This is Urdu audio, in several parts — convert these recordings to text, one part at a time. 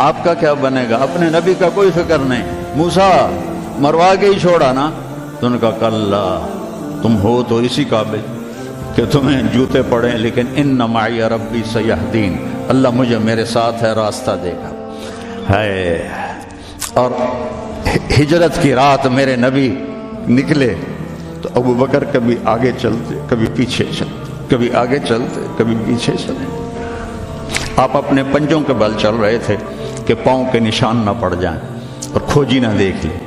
آپ کا کیا بنے گا؟ اپنے نبی کا کوئی فکر نہیں. موسیٰ مروا کے ہی چھوڑا نا. تو ان کا کلا، تم ہو تو اسی قابل کہ تمہیں جوتے پڑیں، لیکن ان معی ربی سیہدین، اللہ مجھے میرے ساتھ ہے، راستہ دے گا. ہے اور ہجرت کی رات میرے نبی نکلے تو ابو بکر کبھی آگے چلتے کبھی پیچھے چلتے، کبھی آگے چلتے کبھی پیچھے چلے. آپ اپنے پنجوں کے بل چل رہے تھے کہ پاؤں کے نشان نہ پڑ جائیں اور کھوجی نہ دیکھ لیں.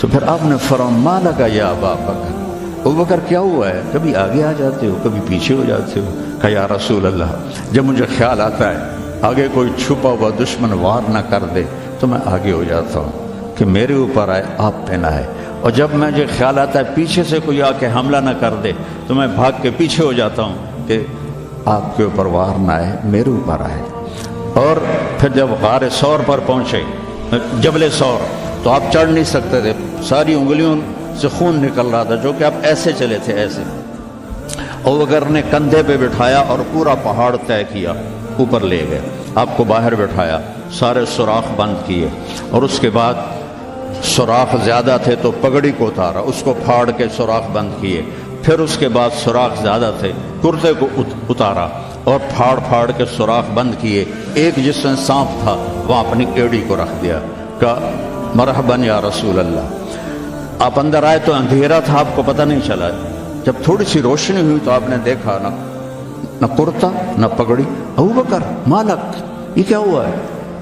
تو پھر آپ نے فرمایا ما لکا یا ابا بکر، ابو بکر کیا ہوا ہے؟ کبھی آگے آ جاتے ہو کبھی پیچھے ہو جاتے ہو. کہا یا رسول اللہ، جب مجھے خیال آتا ہے آگے کوئی چھپا ہوا دشمن وار نہ کر دے تو میں آگے ہو جاتا ہوں کہ میرے اوپر آئے، آپ پہ نہ آئے. اور جب مجھے خیال آتا ہے پیچھے سے کوئی آ کے حملہ نہ کر دے تو میں بھاگ کے پیچھے ہو جاتا ہوں کہ آپ کے اوپر وار نہ آئے، میرے اوپر آئے. اور پھر جب غار ثور پر پہنچے، جبل ثور، تو آپ چڑھ نہیں سکتے تھے، ساری انگلیوں سے خون نکل رہا تھا، جو کہ آپ ایسے چلے تھے ایسے. ابو بکر نے کندھے پہ بٹھایا اور پورا پہاڑ طے کیا، اوپر لے گئے. آپ کو باہر بٹھایا، سارے سوراخ بند کیے، اور اس کے بعد سوراخ زیادہ تھے تو پگڑی کو اتارا، اس کو پھاڑ کے سوراخ بند کیے. پھر اس کے بعد سوراخ زیادہ تھے، کرتے کو اتارا اور پھاڑ پھاڑ کے سوراخ بند کیے. ایک جس میں سانپ تھا وہاں اپنی ایڑی کو رکھ دیا، کہا مرحباً یا رسول اللہ. آپ اندر آئے تو اندھیرا تھا، آپ کو پتہ نہیں چلا. جب تھوڑی سی روشنی ہوئی تو آپ نے دیکھا نہ کرتا نہ پگڑی. ابو بکر مالک، یہ کیا ہوا ہے؟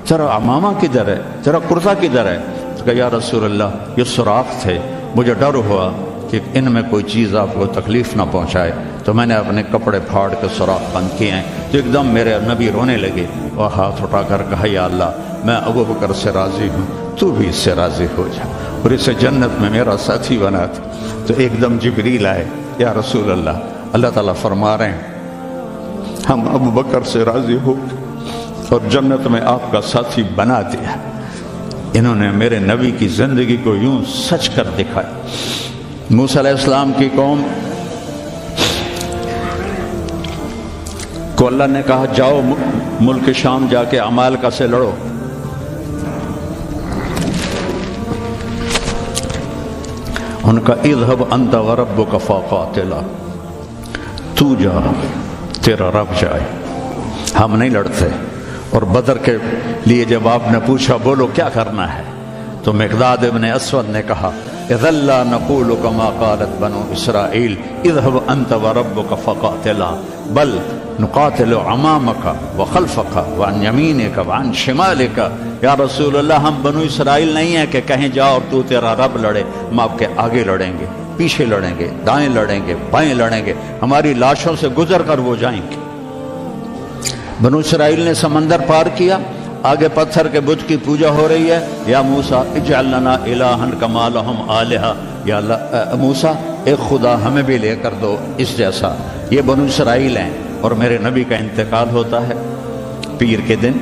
ذرا عمامہ کدھر ہے، ذرا کرتا کدھر ہے؟ کہ یا رسول اللہ یہ سوراخ تھے، مجھے ڈر ہوا کہ ان میں کوئی چیز آپ کو تکلیف نہ پہنچائے تو میں نے اپنے کپڑے پھاڑ کے سوراخ بند کیے ہیں. تو ایک دم میرے نبی رونے لگے اور ہاتھ اٹھا کر کہا یا اللہ میں ابو بکر سے راضی ہوں، تو بھی اس سے راضی ہو جا اور اسے جنت میں میرا ساتھی بنا دے. تو ایک دم جبریل آئے، یا رسول اللہ، اللہ تعالیٰ فرما رہے ہیں ہم ابو بکر سے راضی ہو اور جنت میں آپ کا ساتھی بنا دیا. انہوں نے میرے نبی کی زندگی کو یوں سچ کر دکھایا. موسیٰ علیہ السلام کی قوم کو اللہ نے کہا جاؤ ملک شام جا کے عمالقہ سے لڑو. ان کا اذهب انت وربک فقاتلا، تو جا تیرا رب جائے، ہم نہیں لڑتے. اور بدر کے لیے جب آپ نے پوچھا بولو کیا کرنا ہے تو مقداد ابن اسود نے کہا اذا لا نقول كما قالت بنو اسرائیل اذهب انت وربك فقاتلا بل نقاتل امامك وخلفك وعن يمينك وعن شمالك. یا رسول اللہ ہم بنو اسرائیل نہیں ہیں کہ کہیں جاؤ اور تو تیرا رب لڑے، ہم آپ کے آگے لڑیں گے، پیچھے لڑیں گے، دائیں لڑیں گے، بائیں لڑیں گے، ہماری لاشوں سے گزر کر وہ جائیں گے. بنو اسرائیل نے سمندر پار کیا، آگے پتھر کے بت کی پوجا ہو رہی ہے. یا موسیٰ اجعل لنا الہا کما لہم آلہہ، یا اللہ موسیٰ ایک خدا ہمیں بھی لے کر دو اس جیسا. یہ بنو اسرائیل ہیں اور میرے نبی کا انتقال ہوتا ہے پیر کے دن،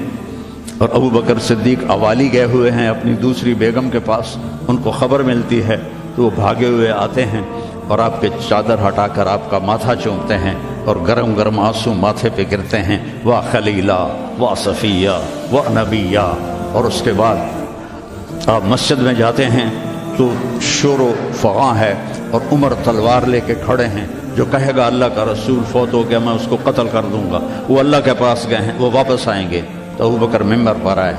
اور ابو بکر صدیق اوالی گئے ہوئے ہیں اپنی دوسری بیگم کے پاس. ان کو خبر ملتی ہے تو وہ بھاگے ہوئے آتے ہیں اور آپ کے چادر ہٹا کر آپ کا ماتھا چومتے ہیں اور گرم گرم آنسو ماتھے پہ گرتے ہیں. واہ خلیلہ واہ صفیہ واہ نبیہ. اور اس کے بعد آپ مسجد میں جاتے ہیں تو شور و فغاں ہے اور عمر تلوار لے کے کھڑے ہیں. جو کہے گا اللہ کا رسول فوت ہو گیا میں اس کو قتل کر دوں گا، وہ اللہ کے پاس گئے ہیں، وہ واپس آئیں گے. تو ابو بکر ممبر پر آئے،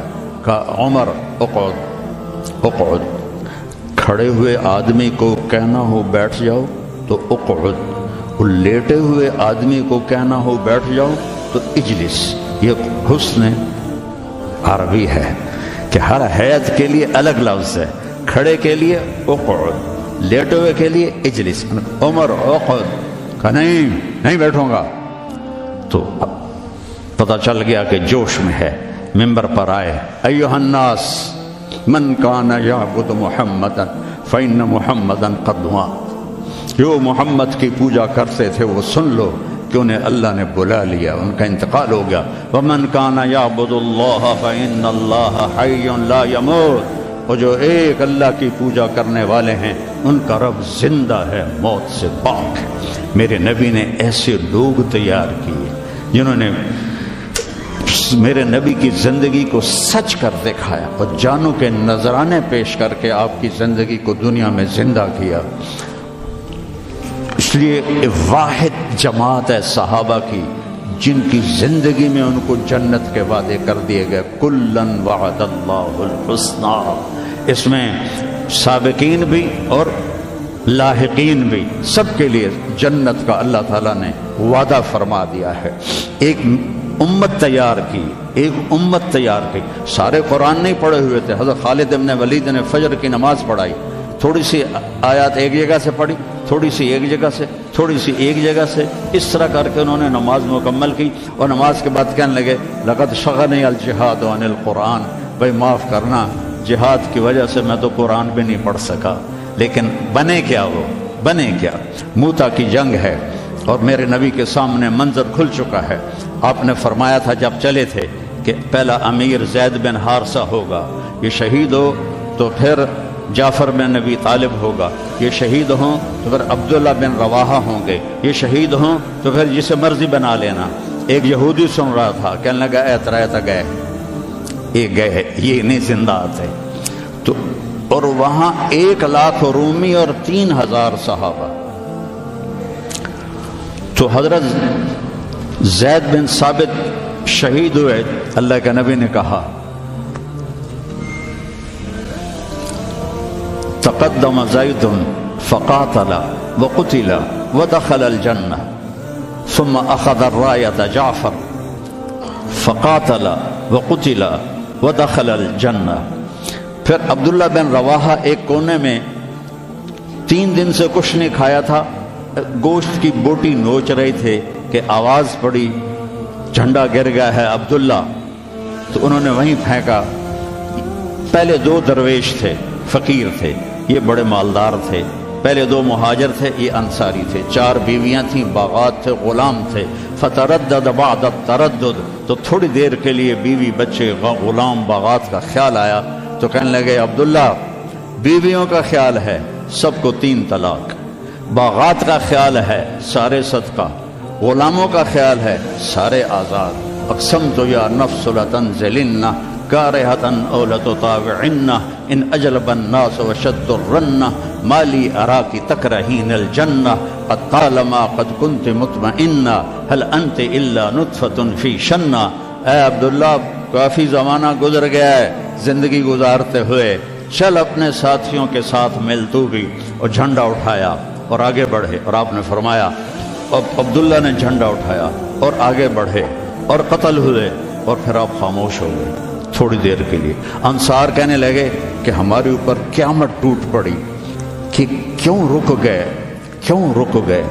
کہا عمر اقعد اقعد. کھڑے ہوئے آدمی کو کہنا ہو بیٹھ جاؤ تو اقعد، اور لیٹے ہوئے آدمی کو کہنا ہو بیٹھ جاؤ تو اجلس. یہ حسن عربی ہے کہ ہر حیت کے لیے الگ لفظ ہے. کھڑے کے لیے اقعد، لیٹے ہوئے کے لیے اجلس. عمر اقعد، کہا نہیں بیٹھوں گا. تو پتہ چل گیا کہ جوش میں ہے، ممبر پر آئے ایھا الناس من کان یعبد محمدا فإن محمدا قد مات. جو محمد کی پوجا کرتے تھے وہ سن لو کہ انہیں اللہ نے بلا لیا، ان کا انتقال ہو گیا. ومن کان یعبد اللہ فإن اللہ حی لا یموت. اور جو ایک اللہ کی پوجا کرنے والے ہیں ان کا رب زندہ ہے، موت سے پاک ہے. میرے نبی نے ایسے لوگ تیار کیے جنہوں نے میرے نبی کی زندگی کو سچ کر دکھایا اور جانوں کے نذرانے پیش کر کے آپ کی زندگی کو دنیا میں زندہ کیا۔ اس لیے واحد جماعت ہے صحابہ کی جن کی زندگی میں ان کو جنت کے وعدے کر دیے گئے، کلن وعد اللہ الحسنی۔ اس میں سابقین بھی اور لاحقین بھی، سب کے لیے جنت کا اللہ تعالیٰ نے وعدہ فرما دیا ہے۔ ایک امت تیار کی، ایک امت تیار کی۔ سارے قرآن نہیں پڑھے ہوئے تھے، حضرت خالد بن ولید نے فجر کی نماز پڑھائی، تھوڑی سی آیات ایک جگہ سے پڑھی، تھوڑی سی ایک جگہ سے، تھوڑی سی ایک جگہ سے، اس طرح کر کے انہوں نے نماز مکمل کی، اور نماز کے بعد کہنے لگے لقد شغلنی الجہاد عن القرآن، بھائی معاف کرنا، جہاد کی وجہ سے میں تو قرآن بھی نہیں پڑھ سکا۔ لیکن بنے کیا، وہ بنے کیا؟ موتا کی جنگ ہے اور میرے نبی کے سامنے منظر کھل چکا ہے۔ آپ نے فرمایا تھا جب چلے تھے کہ پہلا امیر زید بن حارثہ ہوگا، یہ شہید ہو تو پھر جعفر بن نبی طالب ہوگا، یہ شہید ہوں تو پھر عبداللہ بن رواحہ ہوں گے، یہ شہید ہوں تو پھر جسے مرضی بنا لینا۔ ایک یہودی سن رہا تھا، کہنے لگا اعتراض گئے، یہ گئے، یہ نہیں زندہ آتے۔ تو اور وہاں 1,00,000 رومی اور 3,000 صحابہ۔ تو حضرت زید بن ثابت شہید ہوئے، اللہ کے نبی نے کہا تقدم زید فقاتل وقتل ودخل الجنہ ثم اخذ الرایۃ جعفر فقاتل وقتل ودخل الجنہ۔ پھر عبداللہ بن رواحہ ایک کونے میں 3 دن سے کچھ نہیں کھایا تھا، گوشت کی بوٹی نوچ رہے تھے کہ آواز پڑی جھنڈا گر گیا ہے عبداللہ، تو انہوں نے وہیں پھینکا۔ پہلے 2 درویش تھے، فقیر تھے، یہ بڑے مالدار تھے۔ پہلے 2 مہاجر تھے، یہ انصاری تھے۔ 4 بیویاں تھیں، باغات تھے، غلام تھے۔ فتردد بعد التردد، تو تھوڑی دیر کے لیے بیوی، بچے، غلام، باغات کا خیال آیا، تو کہنے لگے عبداللہ بیویوں کا خیال ہے سب کو 3 طلاق، باغات کا خیال ہے سارے صدقہ، غلاموں کا خیال ہے سارے آزاد۔ اقسمت یا نفس لتنزلن کارہۃ او لتطاوعن ان اجلب الناس وشد الرن مالی اراکی تکرہین الجنہ قد طالما قد کنت مطمئنہ هل انت الا نطفۃ فی شنہ۔ اے عبداللہ کافی زمانہ گزر گیا ہے زندگی گزارتے ہوئے، چل اپنے ساتھیوں کے ساتھ مل تو بھی۔ اور جھنڈا اٹھایا اور آگے بڑھے، اور آپ نے فرمایا، اب عبداللہ نے جھنڈا اٹھایا اور آگے بڑھے اور قتل ہوئے، اور پھر آپ خاموش ہو گئے تھوڑی دیر کے لیے۔ انصار کہنے لگے کہ ہمارے اوپر قیامت ٹوٹ پڑی کہ کیوں رک گئے، کیوں رک گئے؟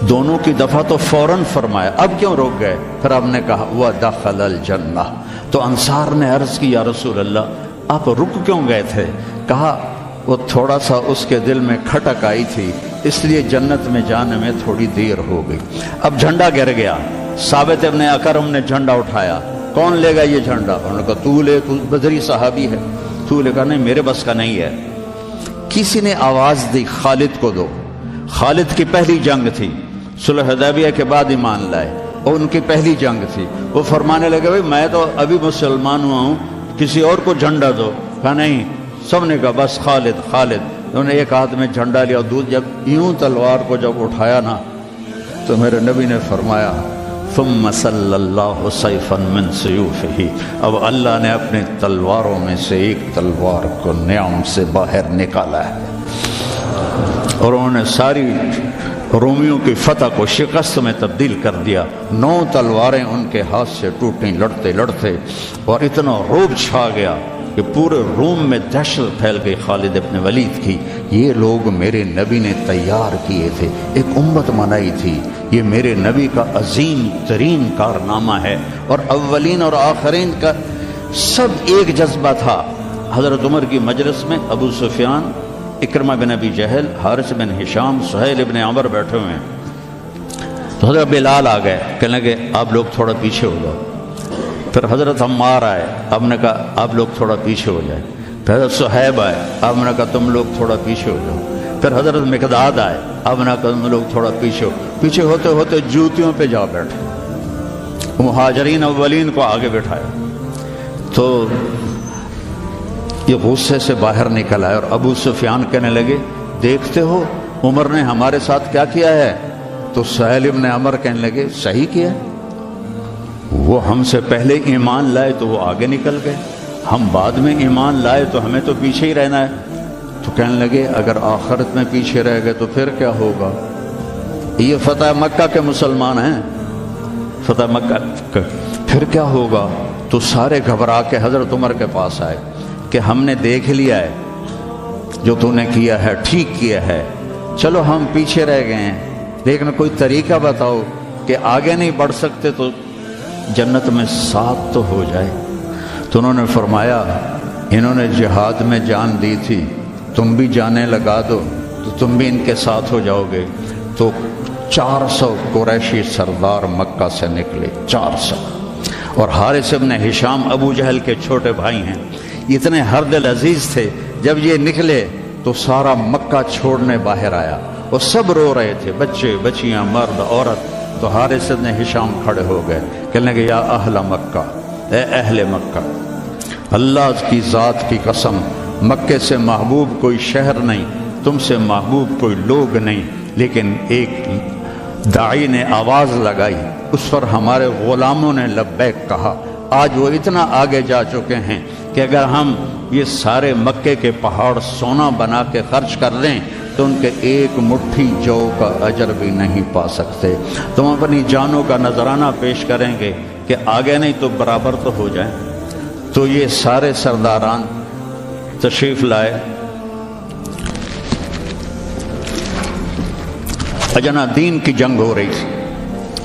دونوں کی دفعہ تو فوراً فرمایا، اب کیوں رک گئے؟ پھر آپ نے کہا وَدَخَلَ الْجَنَّةَ۔ تو انصار نے عرض کی یا رسول اللہ آپ رک کیوں گئے تھے؟ کہا وہ تھوڑا سا اس کے دل میں کھٹک آئی تھی، اس لیے جنت میں جانے میں تھوڑی دیر ہو گئی۔ اب جھنڈا گر گیا، ثابت ابن اکرم نے جھنڈا اٹھایا، کون لے گا یہ جھنڈا؟ انہوں نے کہا تو لے، تو بدری صحابی ہے، تو لے۔ کہا نہیں میرے بس کا نہیں ہے۔ کسی نے آواز دی خالد کو دو۔ خالد کی پہلی جنگ تھی، صلح حدیبیہ کے بعد ایمان لائے، اور ان کی پہلی جنگ تھی۔ وہ فرمانے لگے بھائی میں تو ابھی مسلمان ہوا ہوں، کسی اور کو جھنڈا دو۔ کہا نہیں، سب نے کہا بس خالد خالد۔ انہوں نے ایک ہاتھ میں جھنڈا لیا، جب یوں تلوار کو جب اٹھایا نا تو میرے نبی نے فرمایا ثم صلی اللہ سیفا من سیوفہ، اب اللہ نے اپنی تلواروں میں سے ایک تلوار کو نیام سے باہر نکالا ہے، اور انہوں نے ساری رومیوں کی فتح کو شکست میں تبدیل کر دیا۔ 9 تلواریں ان کے ہاتھ سے ٹوٹیں لڑتے لڑتے، اور اتنا رعب چھا گیا کہ پورے روم میں دہشت پھیل گئی خالد ابن ولید کی۔ یہ لوگ میرے نبی نے تیار کیے تھے، ایک امت بنائی تھی، یہ میرے نبی کا عظیم ترین کارنامہ ہے، اور اولین اور آخرین کا سب ایک جذبہ تھا۔ حضرت عمر کی مجلس میں ابو سفیان، اکرمہ بن ابی جہل، حارث بن ہشام، سہیل بن عمر بیٹھے ہوئے ہیں، تو حضرت بلال آ گئے، کہنے لگے آپ لوگ تھوڑا پیچھے ہو جاؤ۔ پھر حضرت عمار آئے، آپ نے کہا آپ لوگ تھوڑا پیچھے ہو جائے۔ پھر حضرت صہیب آئے، آپ نے کہا تم لوگ تھوڑا پیچھے ہو جاؤ۔ پھر حضرت مقداد آئے، آپ نے کہا تم لوگ تھوڑا پیچھے ہو۔ پیچھے ہوتے ہوتے جوتیوں پہ جا بیٹھے، مہاجرین اولین کو آگے بٹھایا تو یہ غصے سے باہر نکل آئے اور ابو سفیان کہنے لگے دیکھتے ہو عمر نے ہمارے ساتھ کیا کیا ہے؟ تو سہیل ابن عمر کہنے لگے صحیح کیا، وہ ہم سے پہلے ایمان لائے تو وہ آگے نکل گئے، ہم بعد میں ایمان لائے تو ہمیں تو پیچھے ہی رہنا ہے۔ تو کہنے لگے اگر آخرت میں پیچھے رہ گئے تو پھر کیا ہوگا؟ یہ فتح مکہ کے مسلمان ہیں، فتح مکہ پھر کیا ہوگا؟ تو سارے گھبرا کے حضرت عمر کے پاس آئے کہ ہم نے دیکھ لیا ہے جو تو نے کیا ہے ٹھیک کیا ہے، چلو ہم پیچھے رہ گئے ہیں لیکن کوئی طریقہ بتاؤ کہ آگے نہیں بڑھ سکتے تو جنت میں ساتھ تو ہو جائے۔ تو انہوں نے فرمایا انہوں نے جہاد میں جان دی تھی، تم بھی جانیں لگا دو تو تم بھی ان کے ساتھ ہو جاؤ گے۔ تو 400 قریشی سردار مکہ سے نکلے، 400، اور حارث ابن ہشام ابو جہل کے چھوٹے بھائی ہیں، اتنے ہر دل عزیز تھے۔ جب یہ نکلے تو سارا مکہ چھوڑنے باہر آیا اور سب رو رہے تھے، بچے بچیاں مرد عورت۔ تو حارث ابن ہشام کھڑے ہو گئے، کہنے لگے یا اہل مکہ، اے اہل مکہ، اللہ کی ذات کی قسم مکے سے محبوب کوئی شہر نہیں، تم سے محبوب کوئی لوگ نہیں، لیکن ایک داعی نے آواز لگائی، اس پر ہمارے غلاموں نے لبیک کہا۔ آج وہ اتنا آگے جا چکے ہیں کہ اگر ہم یہ سارے مکے کے پہاڑ سونا بنا کے خرچ کر دیں تو ان کے ایک مٹھی جو کا اجر بھی نہیں پا سکتے۔ تم اپنی جانوں کا نذرانہ پیش کریں گے کہ آگے نہیں تو برابر تو ہو جائیں۔ تو یہ سارے سرداران تشریف لائے، اجنا دین کی جنگ ہو رہی تھی،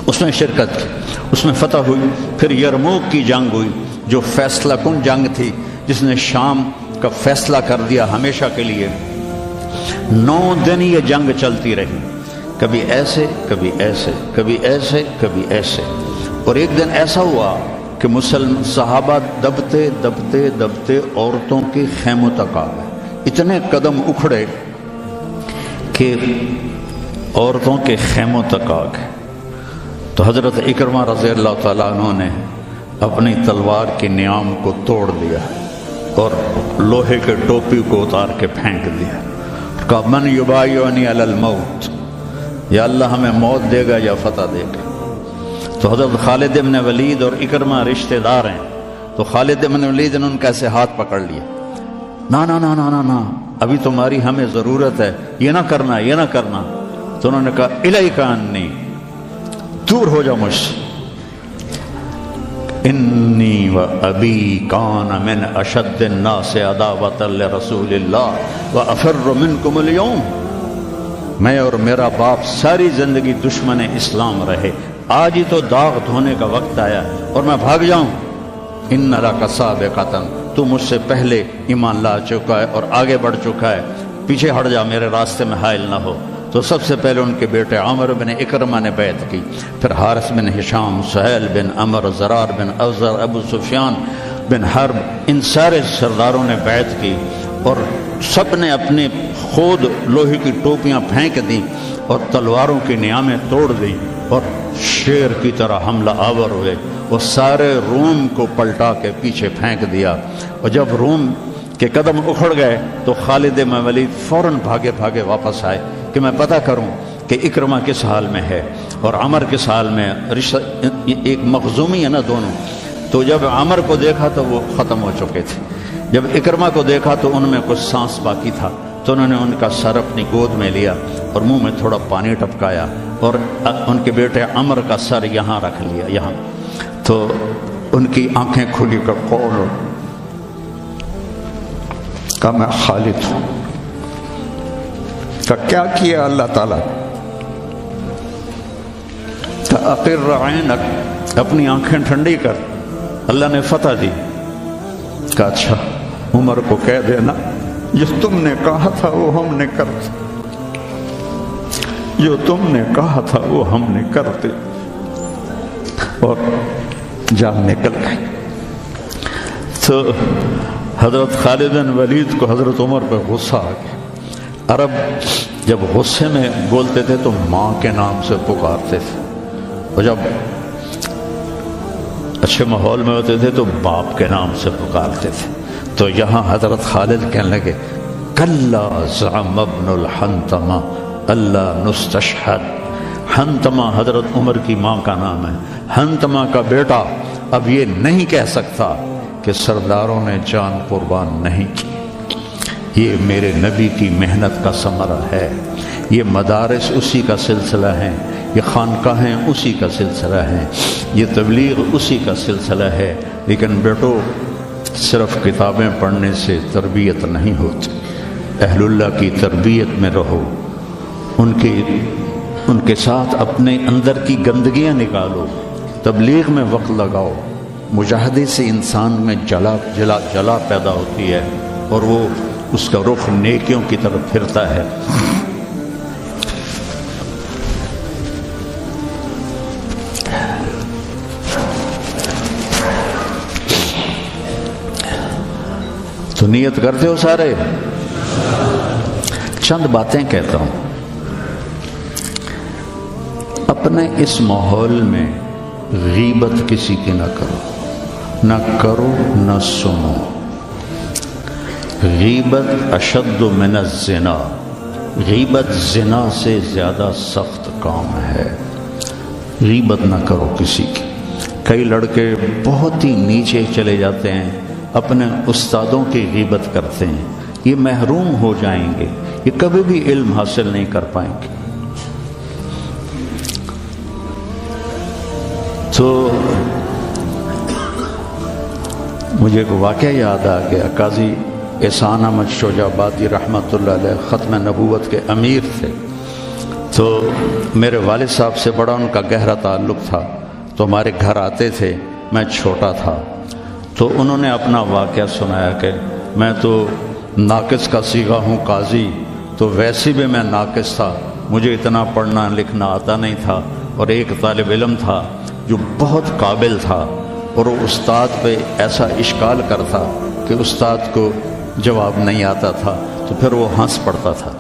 اس میں شرکت کی، اس میں فتح ہوئی۔ پھر یرموک کی جنگ ہوئی جو فیصلہ کن جنگ تھی، جس نے شام کا فیصلہ کر دیا ہمیشہ کے لیے۔ 9 دن یہ جنگ چلتی رہی، کبھی ایسے کبھی ایسے کبھی ایسے کبھی ایسے، اور ایک دن ایسا ہوا کہ صحابہ دبتے دبتے دبتے عورتوں کے خیموں تک آ گئے، اتنے قدم اکھڑے کہ عورتوں کے خیموں تک آ گئے۔ تو حضرت اکرمہ رضی اللہ تعالیٰ عنہ نے اپنی تلوار کی نیام کو توڑ دیا اور لوہے کے ٹوپی کو اتار کے پھینک دیا، کہا من یبایعنی علی الموت، یا اللہ ہمیں موت دے گا یا فتح دے گا۔ تو حضرت خالد بن ولید اور اکرمہ رشتہ دار ہیں، تو خالد بن ولید نے ان کا ایسے ہاتھ پکڑ لیا، نا نا نا نا نا نا، ابھی تمہاری ہمیں ضرورت ہے، یہ نہ کرنا یہ نہ کرنا۔ تو انہوں نے کہا الیک انی، دور ہو جاؤ مجھ سے، انی و ابی کان من اشد الناس عداوۃ لرسول اللہ و افر منکم اليوم، میں اور میرا باپ ساری زندگی دشمن اسلام رہے، آج ہی تو داغ دھونے کا وقت آیا اور میں بھاگ جاؤں۔ ان لک سابقۃ، تو مجھ سے پہلے ایمان لا چکا ہے اور آگے بڑھ چکا ہے، پیچھے ہٹ جا، میرے راستے میں حائل نہ ہو۔ تو سب سے پہلے ان کے بیٹے عامر بن اکرمہ نے بیعت کی، پھر حارث بن ہشام، سہیل بن عمر، زرار بن اوزر، ابو سفیان بن حرب، ان سارے سرداروں نے بیعت کی، اور سب نے اپنے خود لوہے کی ٹوپیاں پھینک دیں اور تلواروں کی نیامیں توڑ دیں اور شیر کی طرح حملہ آور ہوئے، وہ سارے روم کو پلٹا کے پیچھے پھینک دیا۔ اور جب روم کے قدم اکھڑ گئے تو خالد بن ولید فوراً بھاگے بھاگے واپس آئے کہ میں پتہ کروں کہ اکرمہ کس حال میں ہے اور عمر کس حال میں، رشتہ ایک مخزومی ہے نا دونوں۔ تو جب عمر کو دیکھا تو وہ ختم ہو چکے تھے، جب اکرمہ کو دیکھا تو ان میں کچھ سانس باقی تھا، تو انہوں نے ان کا سر اپنی گود میں لیا اور منہ میں تھوڑا پانی ٹپکایا اور ان کے بیٹے عمر کا سر یہاں رکھ لیا، یہاں۔ تو ان کی آنکھیں کھلی کر قول کہا میں خالد ہوں۔ کیا کیا اللہ تعالیٰ؟ اقر عینک، اپنی آنکھیں ٹھنڈی کر، اللہ نے فتح دی۔ کہا اچھا عمر کو کہہ دینا جو تم نے کہا تھا وہ ہم نے کرتے، جو تم نے کہا تھا وہ ہم نے کرتے، اور جان نکل گئی۔ تو حضرت خالد بن ولید کو حضرت عمر پہ غصہ آ گیا۔ عرب جب غصے میں بولتے تھے تو ماں کے نام سے پکارتے تھے، اور جب اچھے ماحول میں ہوتے تھے تو باپ کے نام سے پکارتے تھے. تو یہاں حضرت خالد کہنے لگے کلا زعم ابن الحنتمہ اللہ نستشہد. حنتمہ حضرت عمر کی ماں کا نام ہے. حنتمہ کا بیٹا اب یہ نہیں کہہ سکتا کہ سرداروں نے جان قربان نہیں کی. یہ میرے نبی کی محنت کا ثمرہ ہے. یہ مدارس اسی کا سلسلہ ہیں, یہ خانقاہیں اسی کا سلسلہ ہیں, یہ تبلیغ اسی کا سلسلہ ہے. لیکن بیٹو صرف کتابیں پڑھنے سے تربیت نہیں ہوتی. اہل اللہ کی تربیت میں رہو, ان کے ساتھ اپنے اندر کی گندگیاں نکالو, تبلیغ میں وقت لگاؤ. مجاہدے سے انسان میں جلا پیدا ہوتی ہے اور وہ اس کا رخ نیکیوں کی طرف پھرتا ہے. تو نیت کرتے ہو سارے؟ چند باتیں کہتا ہوں. اپنے اس ماحول میں غیبت کسی کی نہ کرو نہ سنو. غیبت اشد من الزنا, غیبت زنا سے زیادہ سخت کام ہے. غیبت نہ کرو کسی کی. کئی لڑکے بہت ہی نیچے چلے جاتے ہیں, اپنے استادوں کی غیبت کرتے ہیں. یہ محروم ہو جائیں گے, یہ کبھی بھی علم حاصل نہیں کر پائیں گے. تو مجھے ایک واقعہ یاد آ گیا. قاضی احسان احمد شجاع آبادی رحمۃ اللہ علیہ ختم نبوت کے امیر تھے. تو میرے والد صاحب سے بڑا ان کا گہرا تعلق تھا. تو ہمارے گھر آتے تھے, میں چھوٹا تھا. تو انہوں نے اپنا واقعہ سنایا کہ میں تو ناقص کا صیغہ ہوں قاضی, تو ویسے بھی میں ناقص تھا, مجھے اتنا پڑھنا لکھنا آتا نہیں تھا. اور ایک طالب علم تھا جو بہت قابل تھا, اور وہ استاد پہ ایسا اشکال کرتا کہ استاد کو جواب نہیں آتا تھا, تو پھر وہ ہنس پڑتا تھا.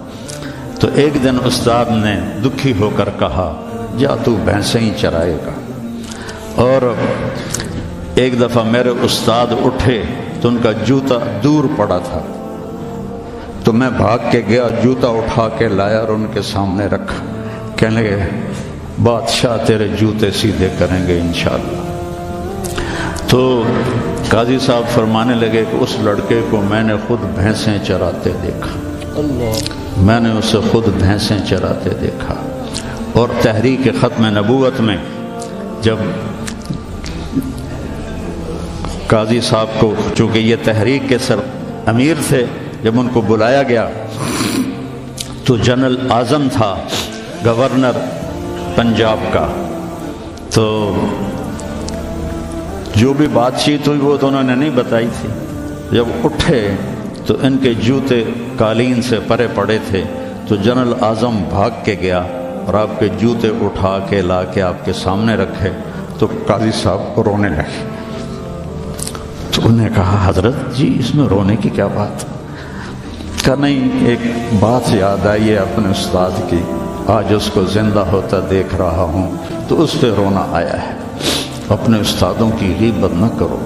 تو ایک دن استاد نے دکھی ہو کر کہا جا تو بھینسیں ہی چرائے گا. اور ایک دفعہ میرے استاد اٹھے تو ان کا جوتا دور پڑا تھا, تو میں بھاگ کے گیا, جوتا اٹھا کے لایا اور ان کے سامنے رکھا. کہنے لگے بادشاہ تیرے جوتے سیدھے کریں گے انشاءاللہ. تو قاضی صاحب فرمانے لگے کہ اس لڑکے کو میں نے خود بھینسیں چراتے دیکھا, میں نے اسے خود بھینسیں چراتے دیکھا. اور تحریک ختم نبوت میں جب قاضی صاحب کو, چونکہ یہ تحریک کے سر امیر تھے, جب ان کو بلایا گیا تو جنرل اعظم تھا گورنر پنجاب کا. تو جو بھی بات چیت ہوئی وہ تو انہوں نے نہیں بتائی تھی. جب اٹھے تو ان کے جوتے قالین سے پرے پڑے تھے. تو جنرل اعظم بھاگ کے گیا اور آپ کے جوتے اٹھا کے لا کے آپ کے سامنے رکھے. تو قاضی صاحب رونے لگے. تو انہوں نے کہا حضرت جی اس میں رونے کی کیا بات؟ کہا نہیں, ایک بات یاد آئی ہے اپنے استاد کی, آج اس کو زندہ ہوتا دیکھ رہا ہوں تو اس پہ رونا آیا ہے. اپنے استادوں کی غیبت نہ کرو,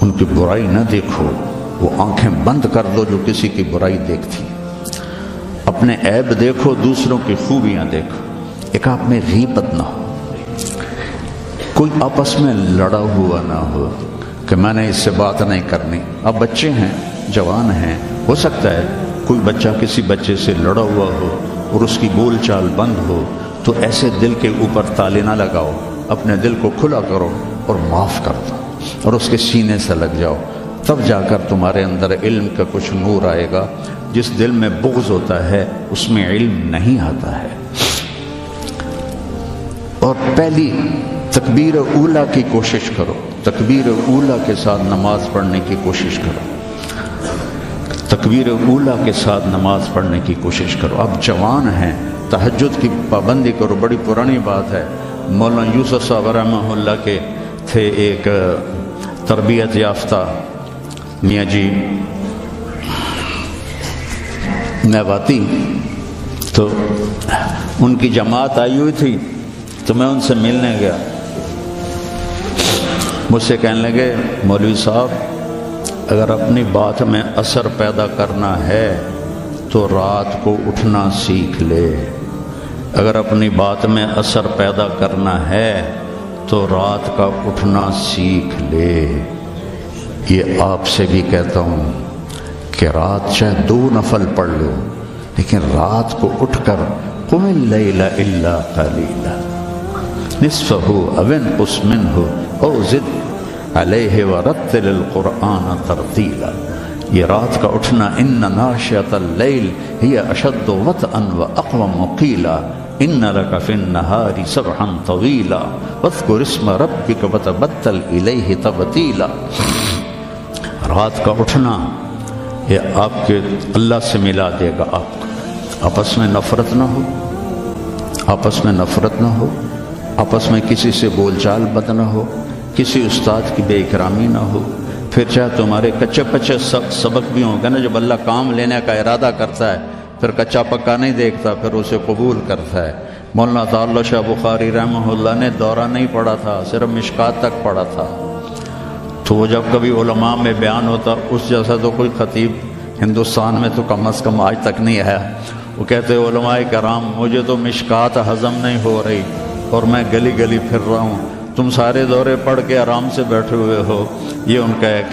ان کی برائی نہ دیکھو, وہ آنکھیں بند کر دو جو کسی کی برائی دیکھتی. اپنے عیب دیکھو, دوسروں کی خوبیاں دیکھو. ایک آپ میں غیبت نہ ہو, کوئی آپس میں لڑا ہوا نہ ہو کہ میں نے اس سے بات نہیں کرنی. اب بچے ہیں, جوان ہیں, ہو سکتا ہے کوئی بچہ کسی بچے سے لڑا ہوا ہو اور اس کی بول چال بند ہو, تو ایسے دل کے اوپر تالے نہ لگاؤ, اپنے دل کو کھلا کرو اور معاف کر دو اور اس کے سینے سے لگ جاؤ. تب جا کر تمہارے اندر علم کا کچھ نور آئے گا. جس دل میں بغض ہوتا ہے اس میں علم نہیں آتا ہے. اور پہلی تکبیر اولا کی کوشش کرو, تکبیر اولا کے ساتھ نماز پڑھنے کی کوشش کرو, تکبیر اولا کے ساتھ نماز پڑھنے کی کوشش کرو. آپ جوان ہیں, تہجد کی پابندی کرو. بڑی پرانی بات ہے, مولانا یوسف صاحب رحمہ اللہ کے تھے ایک تربیت یافتہ میاں جی نیواتی, تو ان کی جماعت آئی ہوئی تھی, تو میں ان سے ملنے گیا. مجھ سے کہنے لگے مولوی صاحب اگر اپنی بات میں اثر پیدا کرنا ہے تو رات کو اٹھنا سیکھ لے، اگر اپنی بات میں اثر پیدا کرنا ہے تو رات کا اٹھنا سیکھ لے۔ یہ آپ سے بھی کہتا ہوں کہ رات چاہے 2 نفل پڑھ لو، لیکن رات کو اٹھ کر قم اللیل الا قلیلا نصفہ او انقص منہ او زد علیہ ورتل القرآن ترتیلا۔ یہ رات کا اٹھنا، ان ناشئۃ اللیل ہی اشد وطئا واقوم قیلا ان لک فی النہار سبحا طویلا واذکر اسم ربک وتبتل الیہ تبتیلا۔ رات کا اٹھنا یہ آپ کے اللہ سے ملا دے گا آپ کو۔ آپس میں نفرت نہ ہو، آپس میں نفرت نہ ہو، آپس میں کسی سے بول چال بد نہ ہو، کسی استاد کی بے اکرامی نہ ہو۔ پھر چاہے تمہارے کچے پچے سبق بھی ہوں گے نا، جب اللہ کام لینے کا ارادہ کرتا ہے پھر کچا پکا نہیں دیکھتا، پھر اسے قبول کرتا ہے۔ مولانا تعالی شاہ بخاری رحمہ اللہ نے دورہ نہیں پڑھا تھا، صرف مشکات تک پڑھا تھا، تو وہ جب کبھی علماء میں بیان ہوتا اس جیسا تو کوئی خطیب ہندوستان میں تو کم از کم آج تک نہیں آیا۔ وہ کہتے علماء کرام مجھے تو مشکات ہضم نہیں ہو رہی اور میں گلی گلی پھر رہا ہوں، تم سارے دورے پڑھ کے آرام سے بیٹھے ہوئے ہو۔ یہ ان کا ایک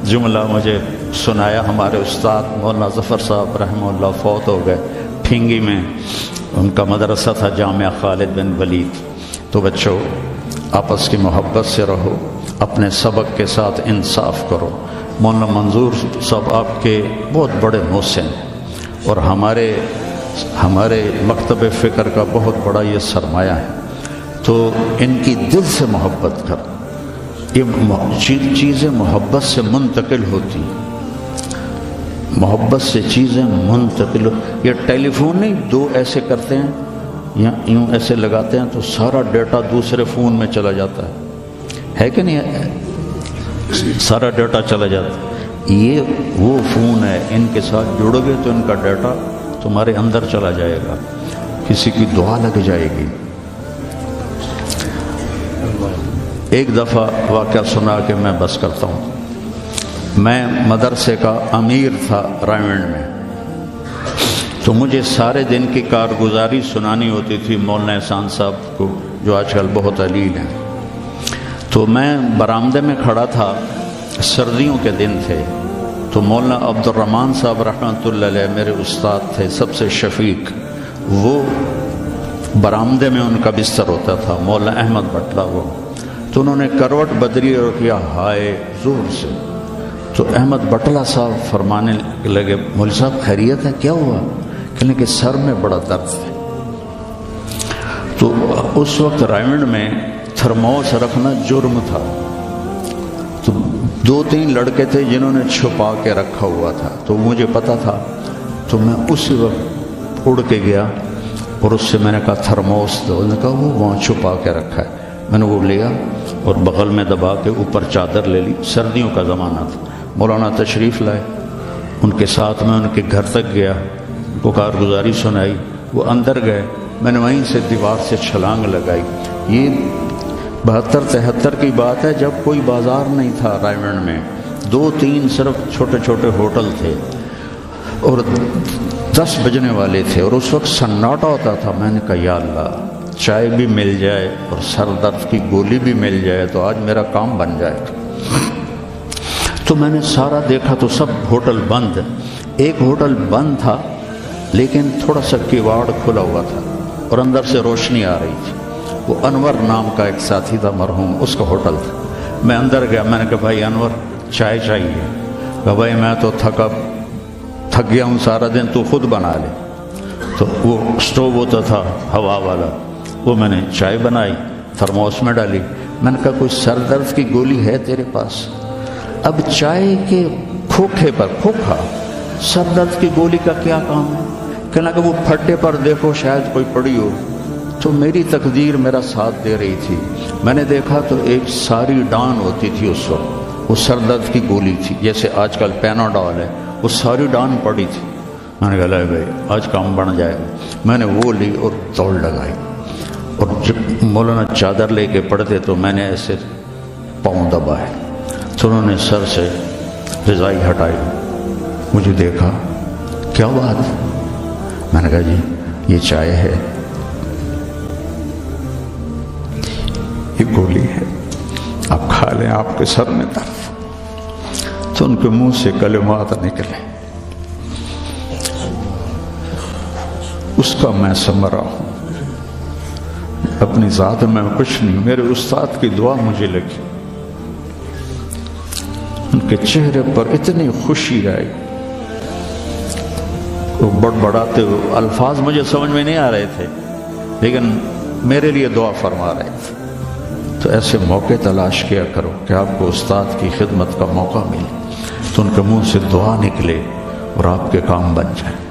جملہ مجھے سنایا ہمارے استاد مولانا ظفر صاحب رحمہ اللہ، فوت ہو گئے پھینگی میں، ان کا مدرسہ تھا جامعہ خالد بن ولید۔ تو بچوں آپس کی محبت سے رہو، اپنے سبق کے ساتھ انصاف کرو۔ مولانا منظور صاحب آپ کے بہت بڑے محسن اور ہمارے مکتب فکر کا بہت بڑا یہ سرمایہ ہے، تو ان کی دل سے محبت کر۔ یہ چیزیں محبت سے منتقل ہوتی، محبت سے چیزیں منتقل۔ یہ ٹیلی فون نہیں، 2 ایسے کرتے ہیں یا یوں ایسے لگاتے ہیں تو سارا ڈیٹا دوسرے فون میں چلا جاتا ہے کہ نہیں؟ سارا ڈیٹا چلا جاتا ہے۔ یہ وہ فون ہے، ان کے ساتھ جڑو گے تو ان کا ڈیٹا تمہارے اندر چلا جائے گا، کسی کی دعا لگ جائے گی۔ ایک دفعہ واقعہ سنا کہ میں بس کرتا ہوں۔ میں مدرسے کا امیر تھا رائمنڈ میں، تو مجھے سارے دن کی کارگزاری سنانی ہوتی تھی مولانا احسان صاحب کو، جو آج کل بہت علیل ہیں۔ تو میں برآمدے میں کھڑا تھا، سردیوں کے دن تھے، تو مولانا عبد الرحمن صاحب رحمۃ اللہ علیہ میرے استاد تھے، سب سے شفیق، وہ برآمدے میں ان کا بستر ہوتا تھا، مولانا احمد بٹلہ وہ، تو انہوں نے کروٹ بدلی اور کیا ہائے زور سے، تو احمد بٹلہ صاحب فرمانے لگے مولوی صاحب خیریت ہے، کیا ہوا؟ کہنے کہ سر میں بڑا درد ہے۔ تو اس وقت رائمنڈ میں تھرموس رکھنا جرم تھا، تو 2-3 لڑکے تھے جنہوں نے چھپا کے رکھا ہوا تھا، تو مجھے پتا تھا، تو میں اسی وقت اڑ کے گیا اور اس سے میں نے کہا تھرموس دو، انہوں نے کہا وہ وہاں چھپا کے رکھا ہے۔ میں نے وہ لیا اور بغل میں دبا کے اوپر چادر لے لی، سردیوں کا زمانہ تھا۔ مولانا تشریف لائے، ان کے ساتھ میں ان کے گھر تک گیا، ان کو کارگزاری سنائی، وہ اندر گئے، میں نے وہیں سے دیوار سے چھلانگ لگائی۔ یہ 72-73 کی بات ہے، جب کوئی بازار نہیں تھا رائمنڈ میں، 2-3 صرف چھوٹے چھوٹے ہوٹل تھے اور 10 بجنے والے تھے، اور اس وقت سناٹا ہوتا تھا۔ میں نے کہا یا اللہ، چائے بھی مل جائے اور سر درد کی گولی بھی مل جائے تو آج میرا کام بن جائے۔ تو میں نے سارا دیکھا تو سب ہوٹل بند، ایک ہوٹل بند تھا لیکن تھوڑا سا کیواڑ کھلا ہوا تھا اور اندر سے روشنی آ رہی تھی۔ وہ انور نام کا ایک ساتھی تھا مرحوم، اس کا ہوٹل تھا۔ میں اندر گیا، میں نے کہا بھائی انور چائے چاہیے؟ کہا بھائی میں تو تھک گیا ہوں سارا دن، تو خود بنا لے۔ تو وہ سٹوو ہوتا تھا ہوا والا، وہ میں نے چائے بنائی، تھرموس میں ڈالی۔ میں نے کہا کوئی سر درد کی گولی ہے تیرے پاس؟ اب چائے کے کھوکھے پر کھوکھا، سر درد کی گولی کا کیا کام ہے؟ کہنا کہ وہ پھٹے پر دیکھو شاید کوئی پڑی ہو۔ تو میری تقدیر میرا ساتھ دے رہی تھی، میں نے دیکھا تو ایک ساری ڈان ہوتی تھی اس وقت، وہ سر درد کی گولی تھی، جیسے آج کل پیناڈول ہے، وہ ساری ڈان پڑی تھی۔ میں نے کہا لے بھائی آج کام بن جائے گا۔ میں نے وہ لی اور دوڑ لگائی، اور جب مولانا چادر لے کے پڑھتے تو میں نے ایسے پاؤں دبائے تو انہوں نے سر سے رضائی ہٹائی، مجھے دیکھا، کیا بات؟ میں نے کہا جی یہ چائے ہے، یہ گولی ہے، آپ کھا لیں، آپ کے سر میں درد۔ تو ان کے منہ سے کلمات نکلے، اس کا میں ثمرہ ہوں، اپنی ذات میں کچھ نہیں، میرے استاد کی دعا مجھے لگی۔ ان کے چہرے پر اتنی خوشی آئی، وہ بڑبڑاتے ہوئے، الفاظ مجھے سمجھ میں نہیں آ رہے تھے لیکن میرے لیے دعا فرما رہے تھے۔ تو ایسے موقع تلاش کیا کرو کہ آپ کو استاد کی خدمت کا موقع ملے تو ان کے منہ سے دعا نکلے اور آپ کے کام بن جائیں۔